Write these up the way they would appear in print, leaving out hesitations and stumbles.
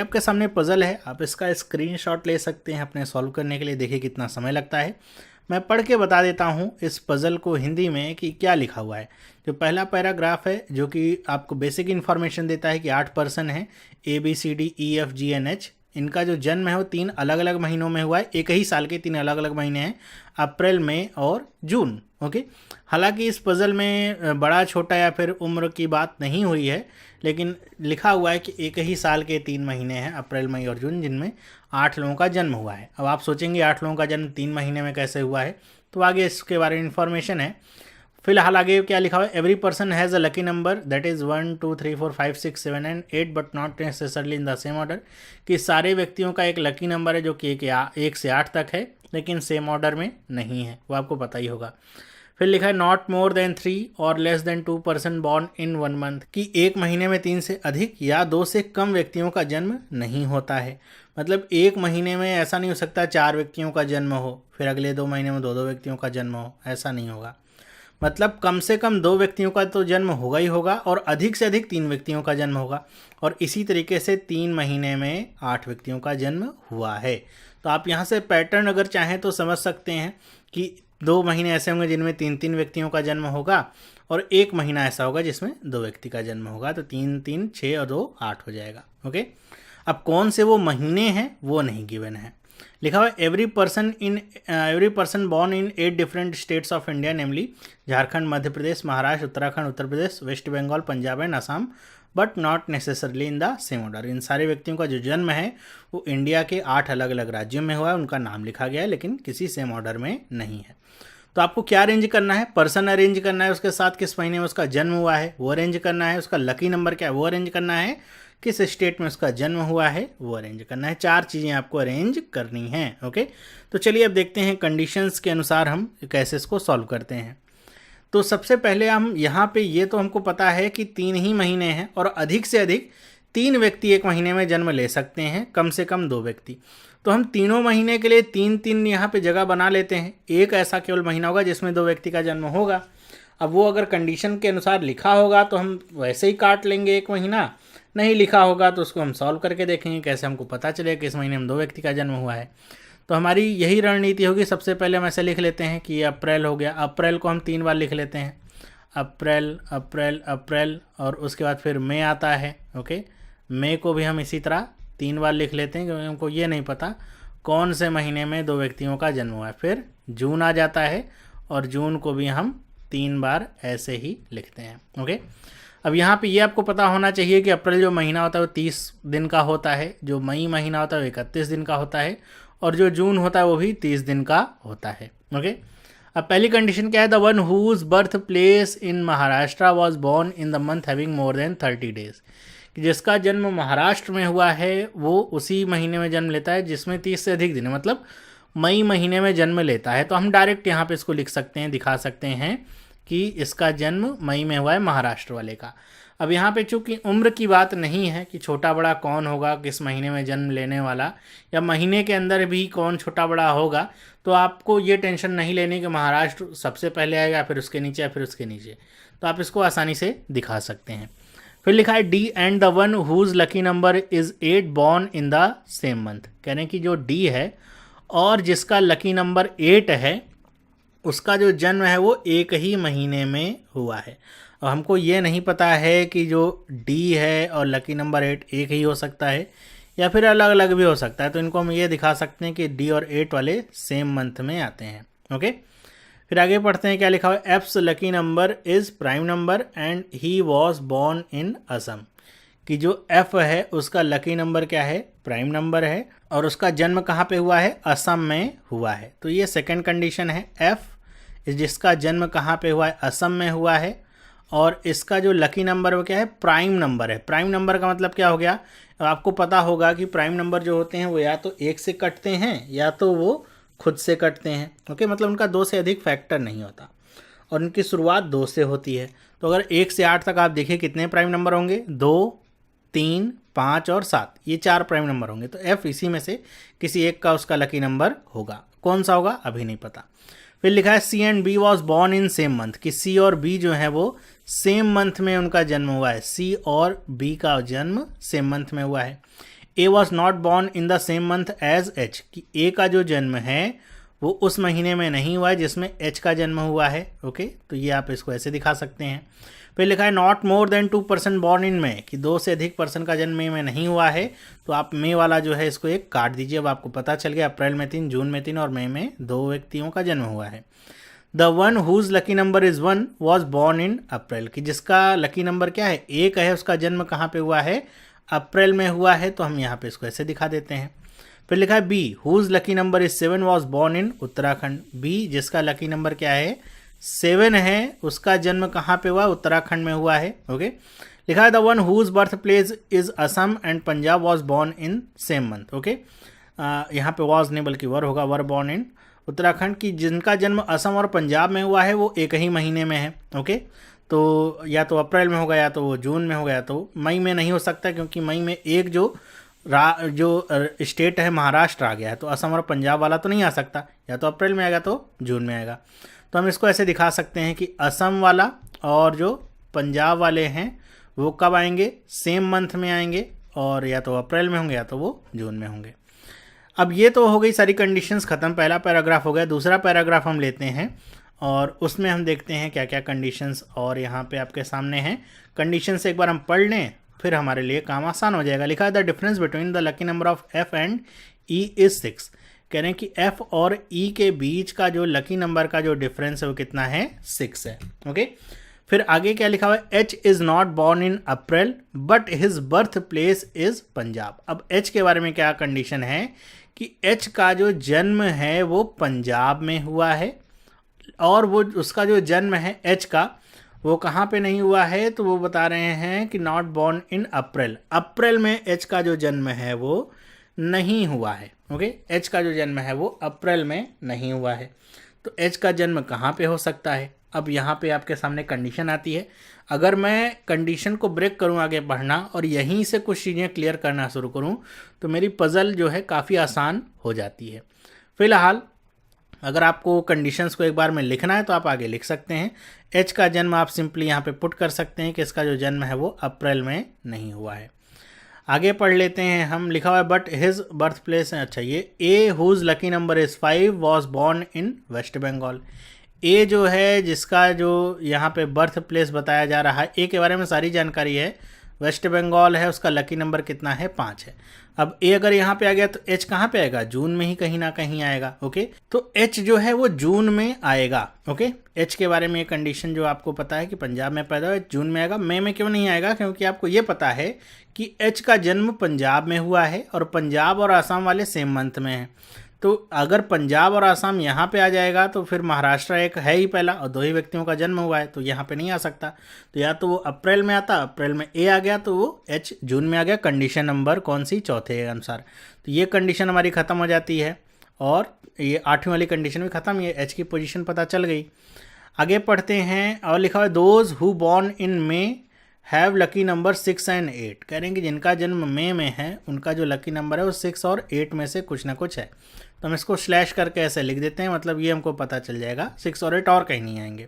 आपके सामने पजल है, आप इसका स्क्रीनशॉट ले सकते हैं अपने सॉल्व करने के लिए। देखिए कितना समय लगता है। मैं पढ़ के बता देता हूँ इस पजल को हिंदी में कि क्या लिखा हुआ है। जो पहला पैराग्राफ है जो कि आपको बेसिक इन्फॉर्मेशन देता है कि 8 पर्सन हैं, ABCDEFGNH। इनका जो जन्म है वो 3 अलग अलग महीनों में हुआ है। एक ही साल के 3 अलग अलग महीने हैं, अप्रैल, मई और जून। ओके, हालांकि इस पजल में बड़ा छोटा या फिर उम्र की बात नहीं हुई है, लेकिन लिखा हुआ है कि एक ही साल के 3 महीने हैं, अप्रैल, मई और जून, जिनमें 8 लोगों का जन्म हुआ है। अब आप सोचेंगे 8 लोगों का जन्म 3 महीने में कैसे हुआ है, तो आगे इसके बारे में इन्फॉर्मेशन है। फिलहाल आगे क्या लिखा हुआ है, every person has a lucky number that is 1 2 3 4 5 6 7 and 8 but not necessarily in the same order. कि सारे व्यक्तियों का एक लकी नंबर है जो कि 1 से 8 तक है, लेकिन सेम ऑर्डर में नहीं है, वो आपको पता ही होगा। फिर लिखा है नॉट मोर देन 3 और लेस देन 2 पर्सन बॉर्न इन 1 मंथ। कि एक महीने में 3 से अधिक या 2 से कम व्यक्तियों का जन्म नहीं होता है। मतलब एक महीने में ऐसा नहीं हो सकता 4 व्यक्तियों का जन्म हो, फिर अगले 2 महीने में 2 व्यक्तियों का जन्म हो, ऐसा नहीं होगा। मतलब कम से कम 2 व्यक्तियों का तो जन्म होगा ही होगा, और अधिक से अधिक 3 व्यक्तियों का जन्म होगा। और इसी तरीके से 3 महीने में 8 व्यक्तियों का जन्म हुआ है। तो आप यहाँ से पैटर्न अगर चाहें तो समझ सकते हैं कि 2 महीने ऐसे होंगे जिनमें 3 व्यक्तियों का जन्म होगा, और 1 महीना ऐसा होगा जिसमें 2 व्यक्ति का जन्म होगा। तो 3 3 6 और 2 8 हो जाएगा। ओके, अब कौन से वो महीने हैं वो नहीं गिवन है। लिखा हुआ every person born in 8 different states of India, namely Jharkhand, Madhya Pradesh, Maharashtra, Uttarakhand, Uttar Pradesh, West Bengal, Punjab and Assam, but not necessarily in the same order. इन सारे व्यक्तियों का जो जन्म है वो इंडिया के 8 अलग अलग राज्यों में हुआ है, उनका नाम लिखा गया है, लेकिन किसी सेम ऑर्डर में नहीं है। तो आपको क्या अरेंज करना है, पर्सन अरेंज करना है, उसके साथ किस महीने में उसका जन्म हुआ है वो अरेंज करना है, उसका लकी नंबर क्या है वो अरेंज करना है, किस स्टेट में उसका जन्म हुआ है वो अरेंज करना है। 4 चीज़ें आपको अरेंज करनी हैं। ओके, तो चलिए अब देखते हैं कंडीशंस के अनुसार हम कैसे इसको सॉल्व करते हैं। तो सबसे पहले हम यहाँ पे ये तो हमको पता है कि 3 ही महीने हैं, और अधिक से अधिक 3 व्यक्ति एक महीने में जन्म ले सकते हैं, कम से कम 2 व्यक्ति। तो हम तीनों महीने के लिए 3 यहाँ पे जगह बना लेते हैं। एक ऐसा केवल महीना होगा जिसमें 2 व्यक्ति का जन्म होगा। अब वो अगर कंडीशन के अनुसार लिखा होगा तो हम वैसे ही काट लेंगे, एक महीना नहीं लिखा होगा तो उसको हम सॉल्व करके देखेंगे कैसे हमको पता चलेगा कि इस महीने में 2 व्यक्ति का जन्म हुआ है। तो हमारी यही रणनीति होगी। सबसे पहले हम ऐसे लिख लेते हैं कि ये अप्रैल हो गया। अप्रैल को हम 3 बार लिख लेते हैं, अप्रैल अप्रैल अप्रैल, और उसके बाद फिर मई आता है। ओके, मई को भी हम इसी तरह 3 बार लिख लेते हैं, क्योंकि हमको ये नहीं पता कौन से महीने में 2 व्यक्तियों का जन्म हुआ है। फिर जून आ जाता है, और जून को भी हम 3 बार ऐसे ही लिखते हैं। ओके, अब यहाँ पे ये आपको पता होना चाहिए कि अप्रैल जो महीना होता है वो 30 दिन का होता है, जो मई महीना होता है वो 31 दिन का होता है, और जो जून होता है वो भी 30 दिन का होता है। ओके, अब पहली कंडीशन क्या है, the one whose birth place in Maharashtra was born in the month having more than 30 days. कि जिसका जन्म महाराष्ट्र में हुआ है वो उसी महीने में जन्म लेता है जिसमें 30 से अधिक दिन है, मतलब मई महीने में जन्म लेता है। तो हम डायरेक्ट यहाँ पे इसको लिख सकते हैं, दिखा सकते हैं कि इसका जन्म मई में हुआ है महाराष्ट्र वाले का। अब यहाँ पे चूंकि उम्र की बात नहीं है कि छोटा बड़ा कौन होगा किस महीने में जन्म लेने वाला, या महीने के अंदर भी कौन छोटा बड़ा होगा, तो आपको ये टेंशन नहीं लेनी कि महाराष्ट्र सबसे पहले आएगा फिर उसके नीचे या फिर उसके नीचे। तो आप इसको आसानी से दिखा सकते हैं। फिर लिखा है D and the one whose lucky number is 8 born in the same month. कह रहे हैं कि जो डी है और जिसका लकी नंबर 8 है उसका जो जन्म है वो एक ही महीने में हुआ है। और हमको ये नहीं पता है कि जो डी है और लकी नंबर 8 एक ही हो सकता है या फिर अलग अलग भी हो सकता है। तो इनको हम ये दिखा सकते हैं कि डी और 8 वाले सेम मंथ में आते हैं। ओके, फिर आगे पढ़ते हैं क्या लिखा हुआ है, F's lucky number is prime number and he was born in Assam. कि जो एफ है उसका लकी नंबर क्या है, प्राइम नंबर है, और उसका जन्म कहाँ पे हुआ है, असम में हुआ है। तो ये सेकंड कंडीशन है, एफ जिसका जन्म कहाँ पे हुआ है, असम में हुआ है, और इसका जो लकी नंबर वो क्या है, प्राइम नंबर है। प्राइम नंबर का मतलब क्या हो गया, आपको पता होगा कि प्राइम नंबर जो होते हैं वो या तो 1 से कटते हैं या तो वो खुद से कटते हैं। ओके, मतलब उनका 2 से अधिक फैक्टर नहीं होता, और उनकी शुरुआत 2 से होती है। तो अगर 1 से 8 तक आप देखिए कितने प्राइम नंबर होंगे, 2 3 5 और 7, ये 4 प्राइम नंबर होंगे। तो एफ इसी में से किसी एक का उसका लकी नंबर होगा। कौन सा होगा अभी नहीं पता। फिर लिखा है C and B was born in same month. कि सी और बी जो है वो सेम मंथ में उनका जन्म हुआ है। सी और बी का जन्म सेम मंथ में हुआ है। A was not born in the same month as H, कि ए का जो जन्म है वो उस महीने में नहीं हुआ है जिसमें एच का जन्म हुआ है। ओके, तो ये आप इसको ऐसे दिखा सकते हैं। फिर लिखा है not more than 2% born in May, कि 2 से अधिक पर्सन का जन्म मई में नहीं हुआ है। तो आप मई वाला जो है इसको एक काट दीजिए। अब आपको पता चल गया अप्रैल में 3, जून में 3 और मई में 2 व्यक्तियों का जन्म हुआ है। The one whose lucky number is 1 was born in April, कि जिसका लकी नंबर क्या है, एक है, उसका जन्म कहाँ पे हुआ है, अप्रैल में हुआ है। तो हम यहाँ पे इसको ऐसे दिखा देते हैं। फिर लिखा है B whose lucky number is 7 was born in Uttarakhand, B जिसका लकी नंबर क्या है 7 है, उसका जन्म कहाँ पे हुआ, उत्तराखंड में हुआ है। ओके, लिखा है the one whose birth place is Assam and Punjab was born in same month. Okay, यहाँ पे वॉज नहीं बल्कि वर होगा, वर बॉर्न इन उत्तराखंड, की जिनका जन्म असम और पंजाब में हुआ है वो एक ही महीने में है। ओके, तो या तो अप्रैल में होगा, या तो वो जून में होगा, या तो मई में नहीं हो सकता, क्योंकि मई में एक जो स्टेट है महाराष्ट्र आ गया है, तो असम और पंजाब वाला तो नहीं आ सकता, या तो अप्रैल में आएगा तो जून में आएगा। तो हम इसको ऐसे दिखा सकते हैं कि असम वाला और जो पंजाब वाले हैं वो कब आएंगे, सेम मंथ में आएंगे, और या तो अप्रैल में होंगे या तो वो जून में होंगे। अब ये तो हो गई सारी कंडीशंस ख़त्म, पहला पैराग्राफ हो गया। दूसरा पैराग्राफ हम लेते हैं और उसमें हम देखते हैं क्या क्या कंडीशंस और यहाँ पे आपके सामने हैं। कंडीशंस एक बार हम पढ़ लें, फिर हमारे लिए काम आसान हो जाएगा। लिखा है the difference between the lucky number of F and E is 6, कह रहे हैं कि एफ और ई के बीच का जो लकी नंबर का जो डिफरेंस है वो कितना है, 6 है। ओके, फिर आगे क्या लिखा हुआ है, H is not born in April but his birth place is Punjab. अब एच के बारे में क्या कंडीशन है कि एच का जो जन्म है वो पंजाब में हुआ है, और वो उसका जो जन्म है एच का वो कहाँ पे नहीं हुआ है, तो वो बता रहे हैं कि नॉट बॉर्न इन अप्रैल, अप्रैल में एच का जो जन्म है वो नहीं हुआ है। ओके, एच का जो जन्म है वो अप्रैल में नहीं हुआ है, तो एच का जन्म कहाँ पे हो सकता है। अब यहाँ पे आपके सामने कंडीशन आती है। अगर मैं कंडीशन को ब्रेक करूँ आगे बढ़ना और यहीं से कुछ चीज़ें क्लियर करना शुरू करूँ तो मेरी पज़ल जो है काफ़ी आसान हो जाती है। फिलहाल अगर आपको कंडीशंस को एक बार में लिखना है तो आप आगे लिख सकते हैं। एच का जन्म आप सिंपली यहाँ पे पुट कर सकते हैं कि इसका जो जन्म है वो अप्रैल में नहीं हुआ है। आगे पढ़ लेते हैं हम। लिखा हुआ है बट हिज बर्थ प्लेस है, अच्छा ये A whose lucky number is 5 was born in West Bengal. A जो है जिसका जो यहाँ पे बर्थ प्लेस बताया जा रहा है, ए के बारे में सारी जानकारी है, वेस्ट बंगाल है, उसका लकी नंबर कितना है, 5 है। अब ए अगर यहाँ पे आ गया तो एच कहाँ पे आएगा, जून में ही कहीं ना कहीं आएगा। ओके, तो एच जो है वो जून में आएगा। ओके, एच के बारे में ये कंडीशन जो आपको पता है कि पंजाब में पैदा हुआ, जून में आएगा। मई में क्यों नहीं आएगा, क्योंकि आपको ये पता है कि एच का जन्म पंजाब में हुआ है और पंजाब और आसाम वाले सेम मंथ में हैं। तो अगर पंजाब और आसाम यहाँ पे आ जाएगा तो फिर महाराष्ट्र एक है ही पहला और 2 ही व्यक्तियों का जन्म हुआ है, तो यहाँ पे नहीं आ सकता। तो या तो वो अप्रैल में आता, अप्रैल में ए आ गया तो वो एच जून में आ गया। कंडीशन नंबर कौन सी, चौथे के अनुसार। तो ये कंडीशन हमारी ख़त्म हो जाती है और ये 8वीं वाली कंडीशन भी ख़त्म, ये एच की पोजीशन पता चल गई। आगे पढ़ते हैं और लिखा हुआ है those who born in may have lucky number 6 and 8। कह रहे हैं कि जिनका जन्म मई में है उनका जो लकी नंबर है वो 6 और 8 में से कुछ ना कुछ है। तो हम इसको स्लैश करके ऐसे लिख देते हैं, मतलब ये हमको पता चल जाएगा 6 और 8 और कहीं नहीं आएंगे।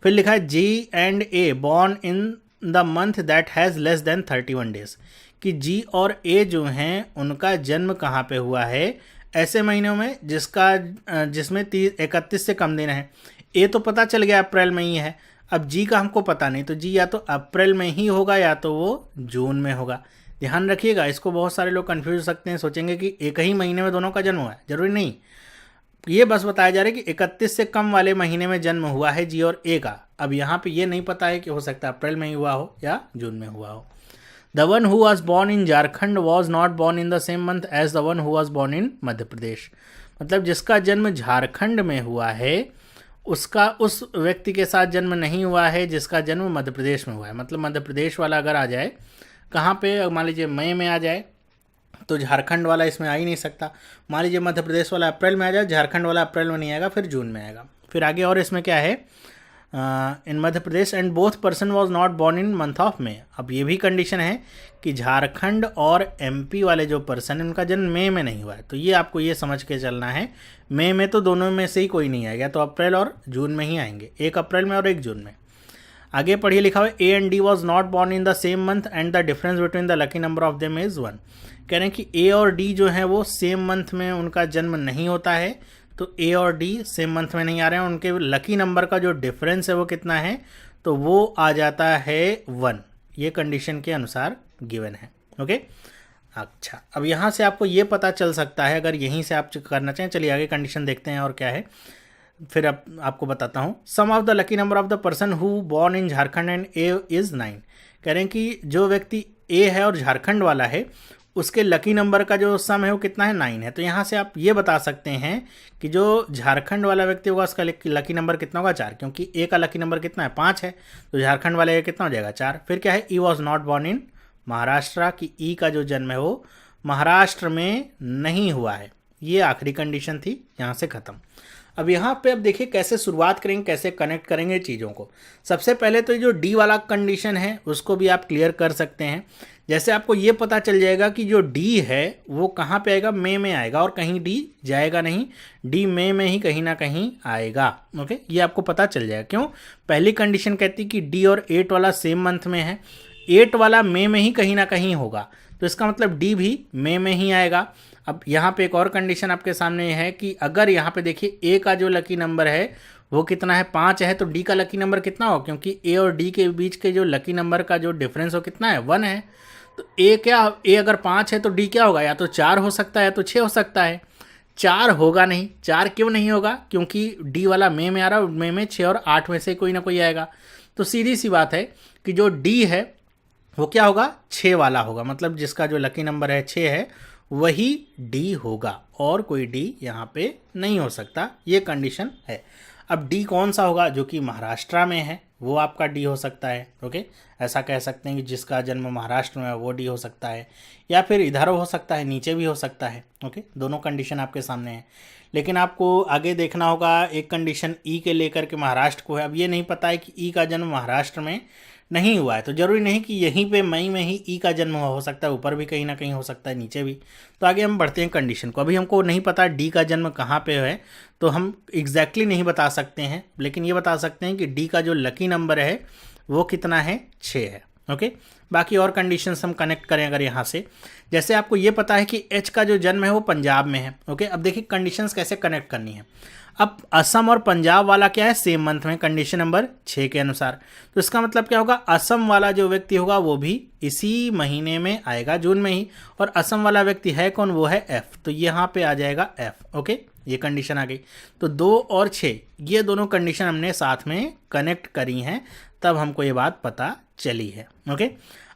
फिर लिखा है G and A born in the month that has less than 31 days, कि जी और ए जो हैं उनका जन्म कहाँ पे हुआ है, ऐसे महीनों में जिसमें 31 से कम दिन है। ए तो पता चल गया अप्रैल में ही है, अब जी का हमको पता नहीं, तो जी या तो अप्रैल में ही होगा या तो वो जून में होगा। ध्यान रखिएगा, इसको बहुत सारे लोग कंफ्यूज हो सकते हैं, सोचेंगे कि एक ही महीने में दोनों का जन्म हुआ है, जरूरी नहीं। ये बस बताया जा रहा है कि 31 से कम वाले महीने में जन्म हुआ है जी और ए का। अब यहाँ पे ये नहीं पता है कि हो सकता है अप्रैल में ही हुआ हो या जून में हुआ हो। The one who was born in Jharkhand was not born in the same month as the one who was born in Madhya Pradesh. मतलब जिसका जन्म झारखंड में हुआ है उसका उस व्यक्ति के साथ जन्म नहीं हुआ है जिसका जन्म मध्य प्रदेश में हुआ है। मतलब मध्य प्रदेश वाला अगर आ जाए कहाँ पे, मान लीजिए मई में आ जाए तो झारखंड वाला इसमें आ ही नहीं सकता। मान लीजिए मध्य प्रदेश वाला अप्रैल में आ जाए, झारखंड वाला अप्रैल में नहीं आएगा, फिर जून में आएगा। फिर आगे और इसमें क्या है, in Madhya Pradesh and both person was not born in month of May. अब ये भी कंडीशन है कि झारखंड और एमपी वाले जो पर्सन है उनका जन्म मई में नहीं हुआ है। तो ये आपको ये समझ के चलना है, मई में तो दोनों में से ही कोई नहीं आएगा, तो अप्रैल और जून में ही आएंगे, एक अप्रैल में और एक जून में। आगे पढ़िए, लिखा हुआ A and D was not born in the same month and the difference between the lucky number of them is 1। कह रहे हैं कि ए और डी जो है वो सेम मंथ में उनका जन्म नहीं होता है, तो ए और डी सेम मंथ में नहीं आ रहे हैं, उनके लकी नंबर का जो डिफरेंस है वो कितना है, तो वो आ जाता है 1। ये कंडीशन के अनुसार गिवन है। ओके, अच्छा, अब यहाँ से आपको ये पता चल सकता है, अगर यहीं से आप करना चाहें। चलिए आगे कंडीशन देखते हैं और क्या है, फिर आपको बताता हूँ। Sum of the lucky number of the person who born in Jharkhand and A is 9। कह रहे हैं कि जो व्यक्ति ए है और झारखंड वाला है, उसके लकी नंबर का जो सम है वो कितना है, 9 है। तो यहाँ से आप ये बता सकते हैं कि जो झारखंड वाला व्यक्ति होगा उसका लकी नंबर कितना होगा, 4, क्योंकि ए का लकी नंबर कितना है, 5 है, तो झारखंड वाले का कितना हो जाएगा, 4। फिर क्या है, E was not born in Maharashtra, कि ई का जो जन्म है वो महाराष्ट्र में नहीं हुआ है। ये आखिरी कंडीशन थी, यहाँ से ख़त्म। अब यहाँ पे अब देखिए कैसे शुरुआत करेंगे, कैसे कनेक्ट करेंगे चीज़ों को। सबसे पहले तो जो डी वाला कंडीशन है उसको भी आप क्लियर कर सकते हैं। जैसे आपको ये पता चल जाएगा कि जो डी है वो कहाँ पे आएगा, मई में आएगा, और कहीं डी जाएगा नहीं, डी मई में ही कहीं ना कहीं आएगा। ओके, ये आपको पता चल जाएगा। क्यों, पहली कंडीशन कहती कि डी और 8 वाला सेम मंथ में है, 8 वाला मई में ही कहीं ना कहीं होगा, तो इसका मतलब डी भी मई में ही आएगा। अब यहाँ पे एक और कंडीशन आपके सामने है कि अगर यहाँ पे देखिए ए का जो लकी नंबर है वो कितना है, 5 है, तो डी का लकी नंबर कितना हो, क्योंकि ए और डी के बीच के जो लकी नंबर का जो डिफरेंस हो कितना है, 1 है। तो ए अगर 5 है तो डी क्या होगा, या तो 4 हो सकता है या तो 6 हो सकता है। 4 होगा नहीं, 4 क्यों नहीं होगा, क्योंकि डी वाला मई में आ रहा है, मई में 6 और 8 में से कोई ना कोई आएगा। तो सीधी सी बात है कि जो डी है वो क्या होगा, 6 वाला होगा, मतलब जिसका जो लकी नंबर है 6 है वही डी होगा, और कोई डी यहाँ पे नहीं हो सकता। ये कंडीशन है। अब डी कौन सा होगा, जो कि महाराष्ट्र में है वो आपका डी हो सकता है। ओके, ऐसा कह सकते हैं कि जिसका जन्म महाराष्ट्र में है वो डी हो सकता है, या फिर इधर हो सकता है, नीचे भी हो सकता है। ओके, दोनों कंडीशन आपके सामने है, लेकिन आपको आगे देखना होगा। एक कंडीशन ई के लेकर के महाराष्ट्र को है। अब ये नहीं पता है कि ई का जन्म महाराष्ट्र में नहीं हुआ है, तो जरूरी नहीं कि यहीं पे मई में ही ई का जन्म हो सकता है, ऊपर भी कहीं ना कहीं हो सकता है, नीचे भी। तो आगे हम बढ़ते हैं कंडीशन को। अभी हमको नहीं पता डी का जन्म कहाँ पे है, तो हम एग्जैक्टली नहीं बता सकते हैं, लेकिन ये बता सकते हैं कि डी का जो लकी नंबर है वो कितना है, 6 है। ओके, बाकी और कंडीशंस हम कनेक्ट करें अगर यहाँ से, जैसे आपको ये पता है कि एच का जो जन्म है वो पंजाब में है। ओके, अब देखिए कंडीशंस कैसे कनेक्ट करनी है। अब असम और पंजाब वाला क्या है, सेम मंथ में, कंडीशन नंबर 6 के अनुसार। तो इसका मतलब क्या होगा, असम वाला जो व्यक्ति होगा वो भी इसी महीने में आएगा, जून में ही, और असम वाला व्यक्ति है कौन, वो है एफ, तो यहाँ पे आ जाएगा एफ। ओके, ये कंडीशन आ गई। तो 2 और 6 ये दोनों कंडीशन हमने साथ में कनेक्ट करी हैं, तब हमको ये बात पता चली है। ओके,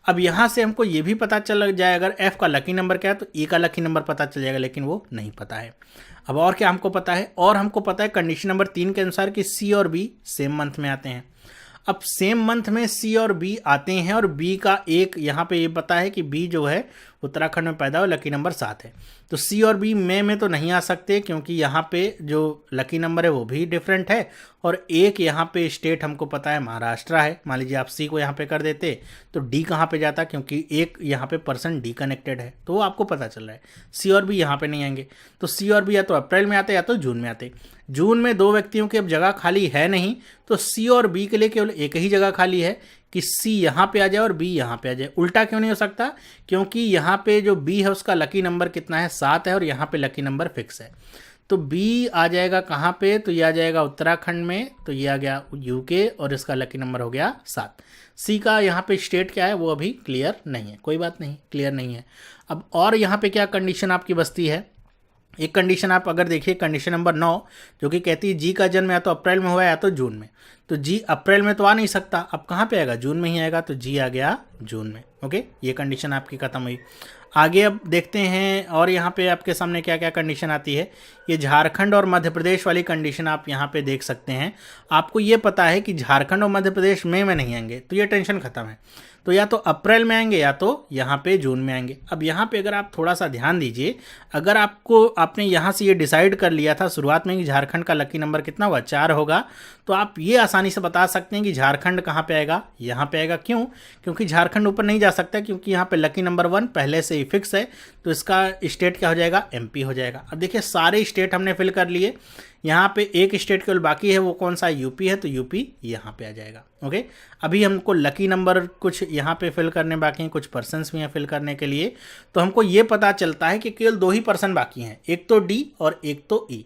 अब यहाँ से हमको ये भी पता चल जाए अगर एफ का लकी नंबर क्या है, तो ई का लकी नंबर पता चल जाएगा, लेकिन वो नहीं पता है। अब और क्या हमको पता है, और हमको पता है कंडीशन नंबर 3 के अनुसार कि सी और बी सेम मंथ में आते हैं। अब सेम मंथ में सी और बी आते हैं, और बी का एक यहाँ पे ये पता है कि बी जो है उत्तराखंड में पैदा हुआ, लकी नंबर 7 है। तो सी और बी मई में तो नहीं आ सकते, क्योंकि यहाँ पे जो लकी नंबर है वो भी डिफरेंट है, और एक यहाँ पे स्टेट हमको पता है महाराष्ट्र है। मान लीजिए आप सी को यहाँ पे कर देते तो डी कहाँ पे जाता, क्योंकि एक यहाँ पे पर्सन डी कनेक्टेड है, तो वो आपको पता चल रहा है। सी और बी यहाँ पे नहीं आएंगे, तो सी और बी या तो अप्रैल में आते या तो जून में आते। जून में 2 व्यक्तियों की अब जगह खाली है नहीं, तो सी और बी के लिए केवल एक ही जगह खाली है कि सी यहाँ पे आ जाए और बी यहाँ पे आ जाए। उल्टा क्यों नहीं हो सकता, क्योंकि यहाँ पे जो बी है उसका लकी नंबर कितना है, 7 है, और यहाँ पे लकी नंबर फिक्स है। तो बी आ जाएगा कहाँ पे, तो ये आ जाएगा उत्तराखंड में, तो ये आ गया यूके, और इसका लकी नंबर हो गया 7। सी का यहाँ पे स्टेट क्या है वो अभी क्लियर नहीं है, कोई बात नहीं, क्लियर नहीं है। अब और यहाँ पे क्या कंडीशन आपकी बचती है, एक कंडीशन आप अगर देखिए कंडीशन नंबर 9, जो कि कहती है जी का जन्म या तो अप्रैल में हुआ या तो जून में। तो जी अप्रैल में तो आ नहीं सकता, अब कहाँ पे आएगा, जून में ही आएगा, तो जी आ गया जून में। ओके, ये कंडीशन आपकी खत्म हुई। आगे अब देखते हैं और यहाँ पे आपके सामने क्या क्या कंडीशन आती है। ये झारखंड और मध्य प्रदेश वाली कंडीशन आप यहाँ पे देख सकते हैं। आपको ये पता है कि झारखंड और मध्य प्रदेश मई में नहीं आएंगे, तो ये टेंशन खत्म है। तो या तो अप्रैल में आएंगे या तो यहाँ पे जून में आएंगे। अब यहाँ पे अगर आप थोड़ा सा ध्यान दीजिए, अगर आपने यहाँ से ये डिसाइड कर लिया था शुरुआत में कि झारखंड का लकी नंबर कितना होगा, 4 होगा, तो आप ये आसानी से बता सकते हैं कि झारखंड कहाँ पे आएगा, यहाँ पे आएगा। क्यों, क्योंकि झारखंड ऊपर नहीं जा सकता, क्योंकि यहाँ पे लकी नंबर 1 पहले से ही फिक्स है, तो इसका स्टेट क्या हो जाएगा, एमपी हो जाएगा। अब देखिए सारे स्टेट हमने फिल कर लिए, यहाँ पे एक स्टेट केवल बाकी है, वो कौन सा, यूपी है, तो यूपी यहाँ पे आ जाएगा। ओके, अभी हमको लकी नंबर कुछ यहाँ पे फिल करने बाकी हैं, कुछ पर्सन्स भी हैं फिल करने के लिए। तो हमको ये पता चलता है कि केवल 2 ही पर्सन बाकी हैं, एक तो डी और एक तो ई।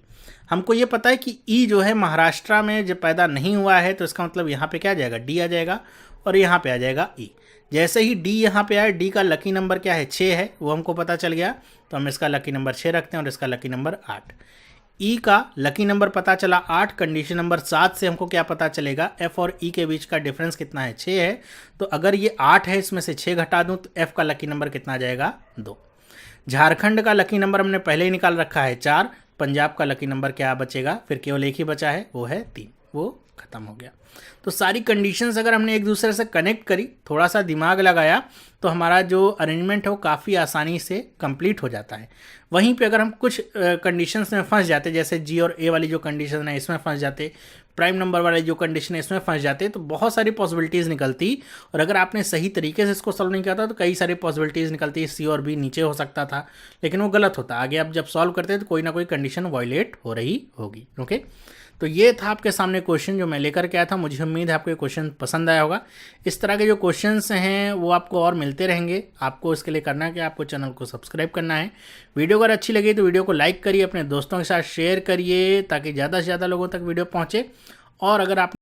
हमको ये पता है कि ई जो है महाराष्ट्र में जब पैदा नहीं हुआ है, तो इसका मतलब यहाँ पे क्या आ जाएगा, डी आ जाएगा, और यहाँ पे आ जाएगा ई। जैसे ही डी यहाँ पे आया, डी का लकी नंबर क्या है, 6 है, वो हमको पता चल गया, तो हम इसका लकी नंबर 6 रखते हैं और इसका लकी नंबर 8। ई का लकी नंबर पता चला 8, कंडीशन नंबर 7 से हमको क्या पता चलेगा, एफ और ई के बीच का डिफरेंस कितना है, 6 है। तो अगर ये 8 है, इसमें से 6 घटा दूं तो एफ का लकी नंबर कितना आ जाएगा, 2। झारखंड का लकी नंबर हमने पहले ही निकाल रखा है 4, पंजाब का लकी नंबर क्या बचेगा, फिर केवल एक ही बचा है, वो है 3, वो खत्म हो गया। तो सारी कंडीशंस अगर हमने एक दूसरे से कनेक्ट करी, थोड़ा सा दिमाग लगाया, तो हमारा जो अरेंजमेंट है वो काफ़ी आसानी से कंप्लीट हो जाता है। वहीं पे अगर हम कुछ कंडीशंस में फंस जाते, जैसे जी और ए वाली जो कंडीशन है इसमें फंस जाते, प्राइम नंबर वाली जो कंडीशन है इसमें फंस जाते, तो बहुत सारी पॉसिबिलिटीज़ निकलती, और अगर आपने सही तरीके से इसको सॉल्व नहीं किया था तो कई सारी पॉसिबिलिटीज़ निकलती, सी और बी नीचे हो सकता था, लेकिन वो गलत होता। आगे आप जब सॉल्व करते तो कोई ना कोई कंडीशन वायलेट हो रही होगी। ओके, तो ये था आपके सामने क्वेश्चन जो मैं लेकर के आया था। मुझे उम्मीद है आपको ये क्वेश्चन पसंद आया होगा। इस तरह के जो क्वेश्चंस हैं वो आपको और मिलते रहेंगे। आपको इसके लिए करना है कि आपको चैनल को सब्सक्राइब करना है। वीडियो अगर अच्छी लगी तो वीडियो को लाइक करिए, अपने दोस्तों के साथ शेयर करिए, ताकि ज़्यादा से ज़्यादा लोगों तक वीडियो पहुँचे। और अगर आप